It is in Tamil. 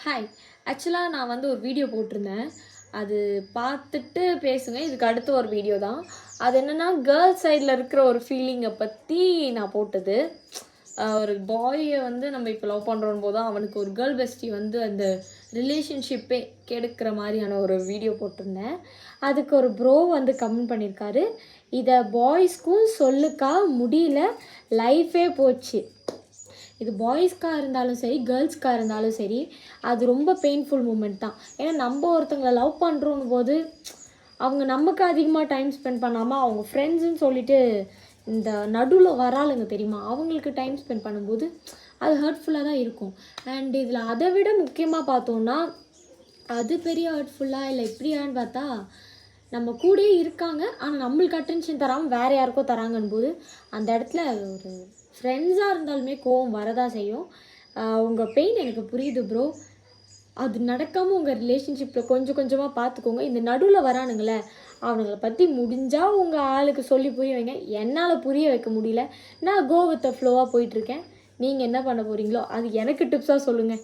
ஹாய். ஆக்சுவலாக நான் வந்து ஒரு வீடியோ போட்டிருந்தேன். அது பார்த்துட்டு பேசுங்க. இதுக்கு அடுத்த ஒரு வீடியோ தான். அது என்னென்னா, கேர்ள்ஸ் சைடில் இருக்கிற ஒரு ஃபீலிங்கை பற்றி நான் போட்டது. ஒரு பாயை வந்து நம்ம இப்போ லவ் பண்ணுறோன்னு போது அவனுக்கு ஒரு கேர்ள் பெஸ்டி வந்து அந்த ரிலேஷன்ஷிப்பே கெடுக்கிற மாதிரியான ஒரு வீடியோ போட்டிருந்தேன். அதுக்கு ஒரு ப்ரோ வந்து கமெண்ட் பண்ணியிருக்காரு, இதை பாய்ஸ்க்கும் சொல்லுக்கா முடியல, லைஃபே போச்சு. இது பாய்ஸ்க்காக இருந்தாலும் சரி, கேர்ள்ஸ்க்காக இருந்தாலும் சரி, அது ரொம்ப பெயின்ஃபுல் மூமெண்ட் தான். ஏன்னா நம்ம ஒருத்தங்களை லவ் பண்ணுறோன்னு போது அவங்க நமக்கு அதிகமாக டைம் ஸ்பெண்ட் பண்ணாமல் அவங்க ஃப்ரெண்ட்ஸுன்னு சொல்லிட்டு இந்த நடுவில் வராளுங்க தெரியுமா, அவங்களுக்கு டைம் ஸ்பெண்ட் பண்ணும்போது அது ஹர்ட்ஃபுல்லாக தான் இருக்கும். அண்ட் இதில் அதை விட முக்கியமாக பார்த்தோன்னா, அது பெரிய ஹர்ட்ஃபுல்லாக இல்லை இப்படியான்னு பார்த்தா, நம்ம கூடயே இருக்காங்க ஆனால் நம்மளுக்கு அட்டென்ஷன் தராமல் வேறு யாருக்கோ தராங்கன்னு போது அந்த இடத்துல ஒரு ஃப்ரெண்ட்ஸாக இருந்தாலுமே கோவம் வரதான் செய்யும். உங்கள் பெயின் எனக்கு புரியுது ப்ரோ. அது நடக்காமல் உங்கள் ரிலேஷன்ஷிப்பில் கொஞ்சம் கொஞ்சமாக பார்த்துக்கோங்க. இந்த நடுவில் வரானுங்களே, அவனுங்களை பற்றி முடிஞ்சால் உங்கள் ஆளுக்கு சொல்லி புரிய வைங்க. என்னால் புரிய வைக்க முடியல. நான் கோ வித் த ஃப்ளோவாக போயிட்டுருக்கேன். நீங்கள் என்ன பண்ண போகிறீங்களோ அது எனக்கு டிப்ஸாக சொல்லுங்கள்.